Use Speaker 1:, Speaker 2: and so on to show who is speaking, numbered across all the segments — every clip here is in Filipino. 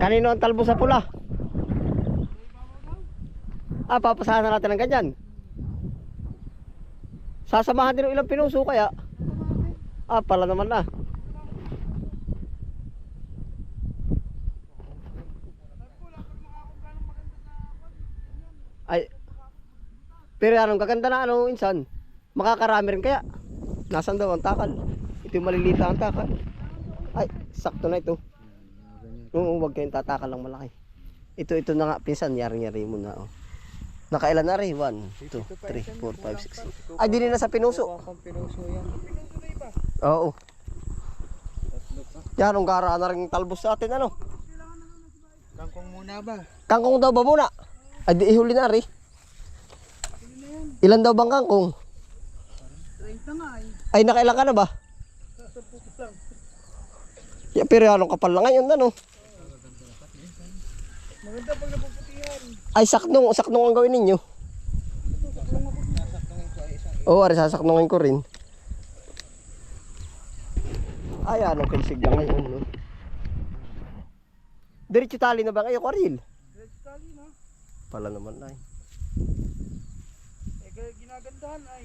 Speaker 1: Kanino ang talbos sa pula? Papasahan na natin ng ganyan. Sasamahan din ng ilang pinuso kaya. Pala naman na. Ay, pero anong gaganda na ano insan? Makakarami rin kaya. Nasaan daw ang takal? Ito yung malilita ang takal. Ay, sakto na ito. Oo, huwag kayong tatakal lang malaki. Ito na nga, pinsan, yari-yari mo na. Oh. Nakailan na rin? 1, 2, 3, 4, 5, 6. Ay, din na sa pinuso. Oo. Yan, ang gara na rin talbos sa atin, ano?
Speaker 2: Kangkong muna ba?
Speaker 1: Kangkong daw ba muna? Ay, di ihuli na rin. Ilan daw bang kangkong?
Speaker 2: 30 nga eh.
Speaker 1: Ay, nakailan ka na ba? Ya, pero anong kapal na ngayon, ano?
Speaker 2: Maganda pag napuputihan.
Speaker 1: Ay, saknong ang gawin ninyo. Oo, sasaknongin ko rin. Ay, anong kinsig na ngayon, no? Diretso tali na ba kayo, Karil?
Speaker 2: Diretso tali na.
Speaker 1: Pala naman ay.
Speaker 2: Ginagandahan ay.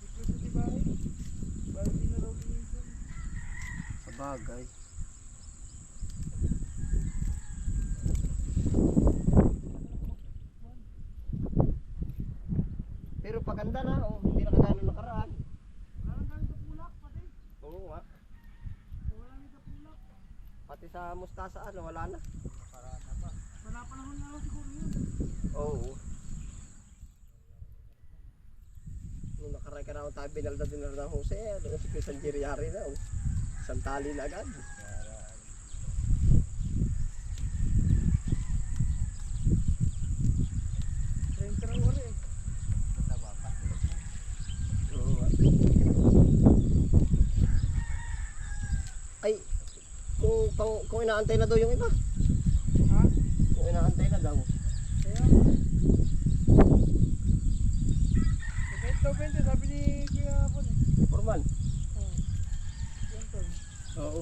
Speaker 2: Dito sa tibay. Bali na raw minsan.
Speaker 1: Sa bagay. Pero paganda na, oh, hindi na kagano nakaraan.
Speaker 2: Wala nang galing sa pulak pati.
Speaker 1: Oo nga.
Speaker 2: Wala nang sa pulak.
Speaker 1: Pati sa mustasa, ano, wala na.
Speaker 2: Nakaraan na pa. Wala panahon na lang siguro yun.
Speaker 1: Oo. Nung nakaray ka na akong tabi, binalda din na ng Jose, doon si Pisan Jiriari na, oh. Isang tali na agad. Ay, kung inaantay na daw yung iba.
Speaker 2: Ha?
Speaker 1: Kung inaantay na daw.
Speaker 2: Kaya. Kahit daw 20, sabi ni Kuya Hapon eh.
Speaker 1: Formal.
Speaker 2: Oo. Yan to.
Speaker 1: Oo.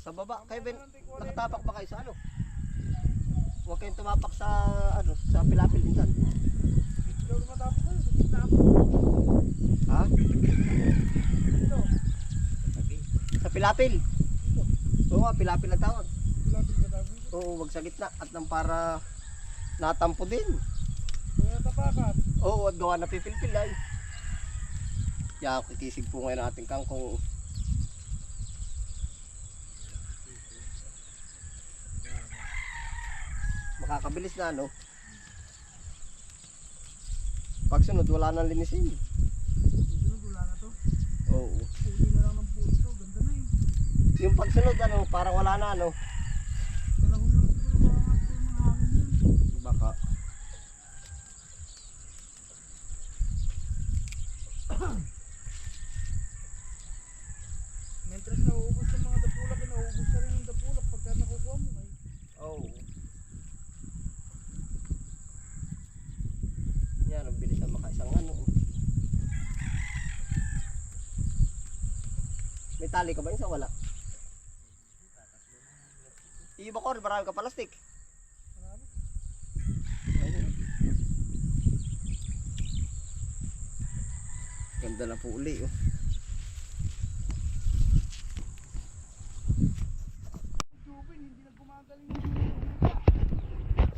Speaker 1: Sa baba, kayo Ben, nakatapak pa kayo sa ano? Huwag kayong tumapak sa ano, sa pilapil minsan.
Speaker 2: Ikaw lumatapos ko yun.
Speaker 1: Ha?
Speaker 2: Ito.
Speaker 1: Sa pilapil. Oo nga, pilapil ang tawag.
Speaker 2: Pilapil ka tabi.
Speaker 1: Oo, wag sa gitna at nang para natampo din.
Speaker 2: Kaya tapakan.
Speaker 1: Oo, at gawa na pipilpil ay. Kaya kikisig po ngayon ang ating kangkong. Makakabilis na, no? Pagsunod, wala nang linisin.
Speaker 2: Susunod wala na to.
Speaker 1: Oo.
Speaker 2: Uli na lang ng pulo to. Ganda na eh.
Speaker 1: Yung pagsunod, ano, parang wala na, ano?
Speaker 2: Talahon lang siguro mga hangin yan.
Speaker 1: Baka.
Speaker 2: Mentras nauubos ng mga dapulak, nauubos na rin yung dapulak pagka nakukuha mo ay.
Speaker 1: Oo. Yan, ang bilis na makaisang ano. May tali ka ba yun sa wala? Iba ko, marami ka palastik.
Speaker 2: Marami.
Speaker 1: Ayun. Ganda na po uli, oh.
Speaker 2: Tubig, hindi na gumagaling.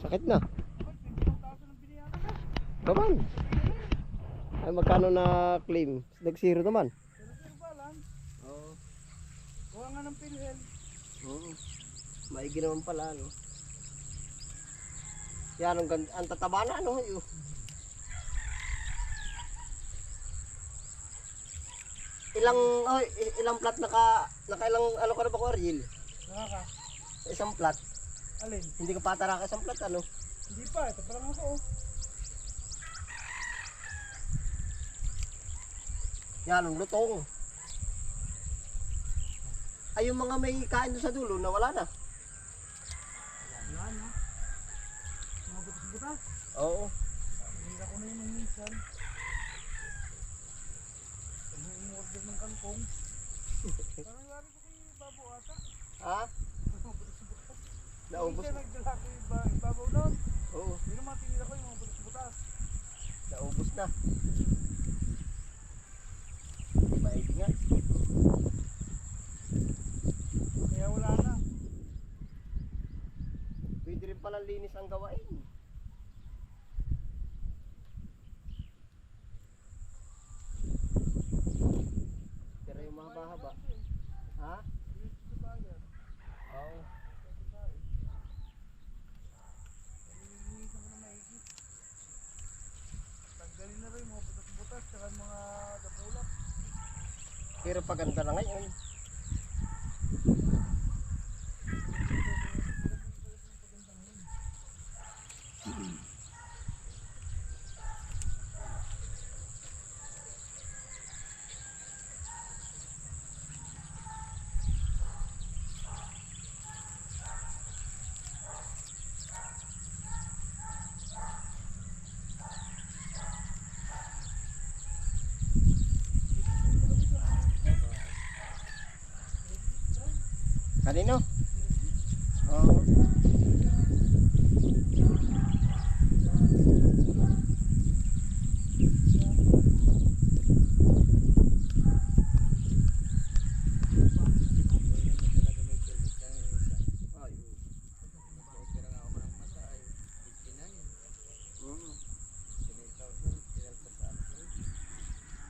Speaker 1: Sakit na.
Speaker 2: Bakit? 20,000 ang biniyakan ka.
Speaker 1: Naman. Ay, magkano na claim? Nag-zero naman.
Speaker 2: Pero ba lang?
Speaker 1: Oo.
Speaker 2: Kuha nga ng PhilHealth.
Speaker 1: Oo. Maigi naman pala, no? Yan, ang ganda. Ang tataba na, no? Yun. Ilang plat nakailang ano ka na ba ko, Ariel?
Speaker 2: Nakaka.
Speaker 1: Isang plat.
Speaker 2: Alin?
Speaker 1: Hindi ka patara ka isang plat, ano?
Speaker 2: Hindi pa. Ito pa lang ako oh.
Speaker 1: Yan, ang lutong. Ay, yung mga may kain doon sa dulo, nawala na.
Speaker 2: Wala na. Mga butas-butas.
Speaker 1: Oo.
Speaker 2: Hira ko na yun ng minsan. Pag may umorder ng kangkong. Parang lari ko kay Babo ata.
Speaker 1: Ha? Naubos.
Speaker 2: Hindi nagdala ko yung ibabaw nun.
Speaker 1: Oo,
Speaker 2: Yun naman tinira ko yung mga butas-butas.
Speaker 1: naubos na. Di ba, hindi nga.
Speaker 2: Kaya wala na.
Speaker 1: Pwede rin pala linis ang gawain. Pero yung mahaba-haba. Ha? Oo.
Speaker 2: Tanggalin na rin yung mga butas-butas tsaka mga dapulak.
Speaker 1: Pero paganda na ngayon. Kanino? Oo.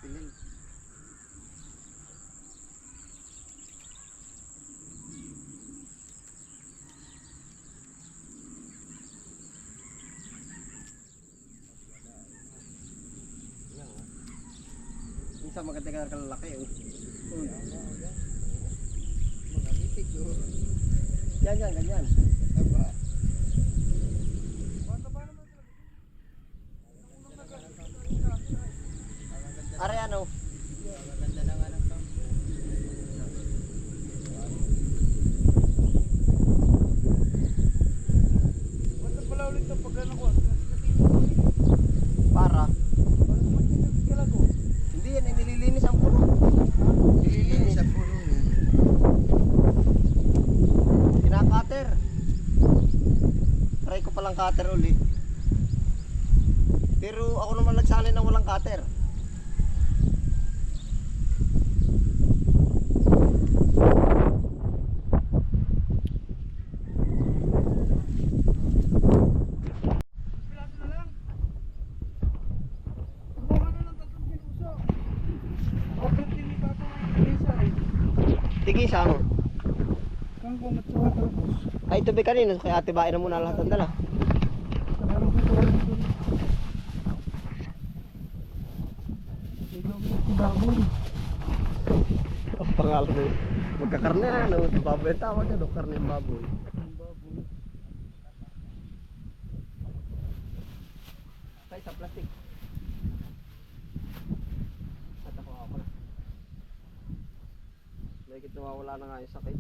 Speaker 1: Pilin. Minsan maganda ka kalalaki oh.
Speaker 2: Mga litig o.
Speaker 1: Yan, ganyan.
Speaker 2: Taba. Mataba naman talaga. Unang nagagalit.
Speaker 1: Are ano?
Speaker 2: Maganda na nga ng kampo. Basta pala ulit ito pag ano ko. Kasikatin ko ulit.
Speaker 1: Para.
Speaker 2: Para naman yung nabigala ko.
Speaker 1: Hindi yan, nililinis ang puno. Nililinis ang puno niya. Kinakater. Try ko palang cutter uli. Pero ako naman nagsanay na walang cutter.
Speaker 2: Pilato na lang. Kumuha na ng 3 puso. Bakit hindi pa ito isa eh.
Speaker 1: Tigisa ano?
Speaker 2: Kangkong at saka tapos.
Speaker 1: Ay, ito ba kanina? Kaya atibain na muna lahat ang dala.
Speaker 2: Meron ko ito ulit dun. Ikaw ko baboy.
Speaker 1: Ang pangalan mo. Magkakarne ano? Baboy ang tawag yan. Karne yung baboy.
Speaker 2: Ang baboy.
Speaker 1: Tay, sa plastic. At ako pala. Nakikita nawawala na nga yung sakit.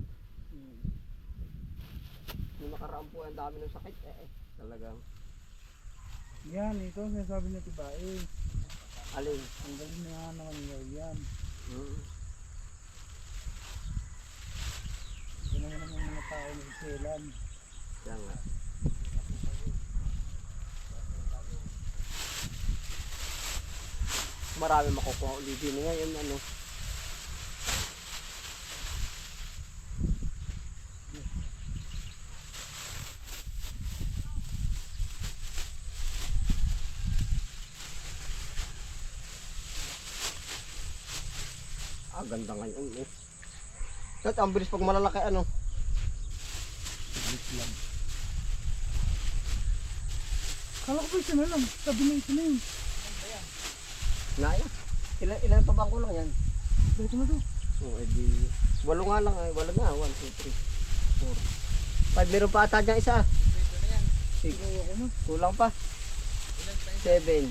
Speaker 1: Nung nakaraan po ang dami ng sakit. Talagang.
Speaker 2: Yan, ito ang sinasabi niya tibae.
Speaker 1: Alin?
Speaker 2: Ang galing na nga naman niya yan. Ito naman ang mga tao na iselan.
Speaker 1: Kaya nga. Marami makukuha ulit din ngayon ano. Ganda ngayon eh. At ang bilis pag malalaki ano.
Speaker 2: lang. Kala ko ba isa na lang? Sabi na isa na yun.
Speaker 1: Naya. Ilan pa bang kulang yan?
Speaker 2: Dito na to.
Speaker 1: Oo, edi. Walo nga lang ay. Walo na. 1, 2, 3, 4. 5 meron pa ata dyan isa.
Speaker 2: Dito na yan.
Speaker 1: 6.
Speaker 2: Ako na.
Speaker 1: Kulang pa.
Speaker 2: Ilan pa yun?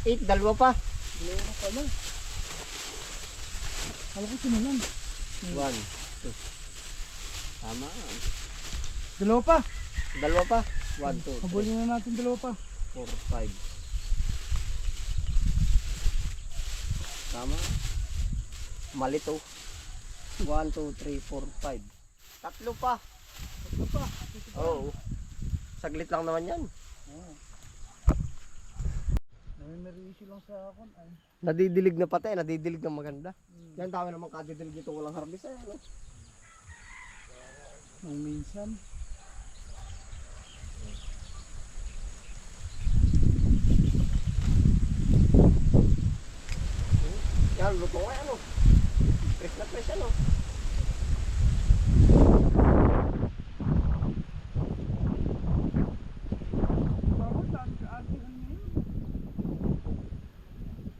Speaker 1: 7. 8. Dalawa pa.
Speaker 2: Dalawa na pala. Kala ko isa na lang.
Speaker 1: 1, 2. Tama.
Speaker 2: Dalawa pa.
Speaker 1: Dalawa pa. 1, 2, 3,
Speaker 2: Habulin na natin dalawa pa.
Speaker 1: 4, 5. Tama. Mali to. 1, 2, 3, 4, 5. Tatlo pa.
Speaker 2: Ito pa. Ito pa.
Speaker 1: Oo. Saglit lang naman yan.
Speaker 2: Oo. Namimerisi lang sa akin. Ay.
Speaker 1: Nadidilig na pati, nadidilig na maganda.
Speaker 2: Hmm.
Speaker 1: Yan dami naman kadidilig dito walang harvest eh. Ano?
Speaker 2: Nung minsan.
Speaker 1: Yan, luto nga ano. Fresh na fresh ano.
Speaker 2: Bakit saan ka atihan ngayon?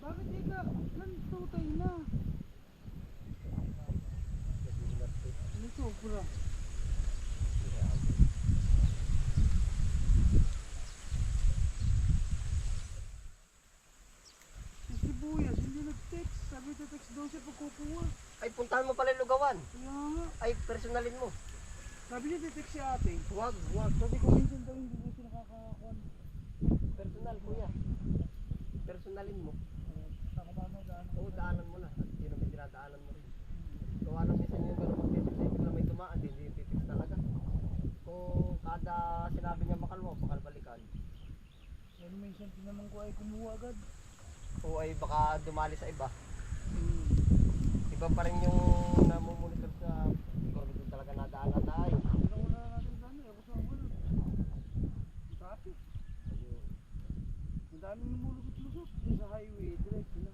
Speaker 2: Bakit di ka nantutay na? Ano sobra? Si Sibuyas, hindi nag-text. Sabi text daw siya pag kukuha.
Speaker 1: Ay, puntahan mo pala yung lugawan.
Speaker 2: Kaya nga.
Speaker 1: Ay, personalin mo.
Speaker 2: Sabi niya text si ate.
Speaker 1: Huwag, huwag.
Speaker 2: Sabi ko minsan daw hindi ko siya nakakakuan.
Speaker 1: Personal, kuya. Personalin mo.
Speaker 2: Saka ba mo daan?
Speaker 1: Oo, daanan mo na. At yun ang may dinadaanan mo rin. Gawa ng minsan yung gano'n mag-titix, ay bigla may tumaan, hindi yung titix talaga. Kung kada sinabi niya makalwa, pakalbalikan.
Speaker 2: Yan minsan tinanong ko ay kumuha agad.
Speaker 1: O ay baka dumali sa iba.
Speaker 2: Hmm.
Speaker 1: Iba pa rin yung namumonitor sa siguro doon talaga nadaanan tayo.
Speaker 2: Una natin dami, ako sa wala. Sabi. Ang daming lumulukot-lusot dyan sa highway, diretso na.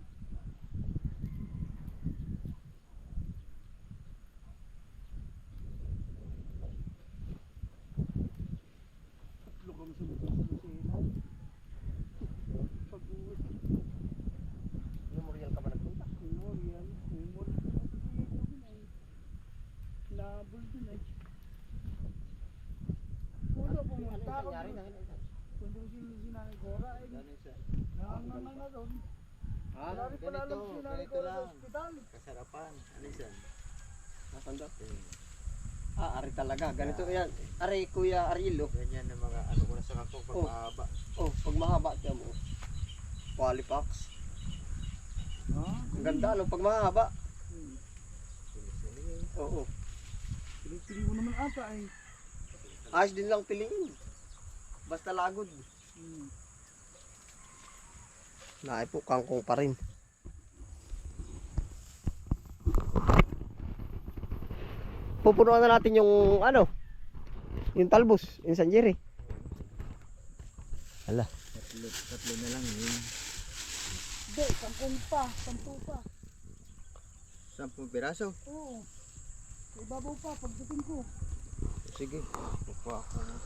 Speaker 2: Tatlo kami sa lugar sa Lucena. Pag-uwi.
Speaker 1: Memorial ka ba nagpunta?
Speaker 2: Memorial. Memorial. Nabol din eh. Pulo po mo.
Speaker 1: Ano yung
Speaker 2: Takot
Speaker 1: nangyari
Speaker 2: mo.
Speaker 1: na?
Speaker 2: Kundi mo si Nanay Cora eh. Nangangangal na doon. Wala rin pala alam si Nanay Cora sa ospital.
Speaker 3: Kasarapan. Ano yan?
Speaker 1: Nasaan daw? Ah, ari talaga. Ganito yan. Ari, Kuya Ariel, oh.
Speaker 3: Ganyan ang mga ano ko na sa kakong pag
Speaker 1: Oh.
Speaker 3: mahaba.
Speaker 1: Oh, pag mahaba siya mo. Polypax. Ang ganda, no? Pag mahaba. Oo.
Speaker 2: Pili mo naman ata eh.
Speaker 1: Ayos din lang piliin. Basta lagod. Naay po, kangkong pa rin. Pupunuan na natin yung ano, yung talbos, yung sanjiri. Hala.
Speaker 3: Tatlo na lang yun.
Speaker 2: Hindi, 10 pa. 10 pa.
Speaker 3: 10 piraso.
Speaker 2: Oo. Sa ibabaw pa, pagdating ko.
Speaker 3: Sige. Kukuha ako ng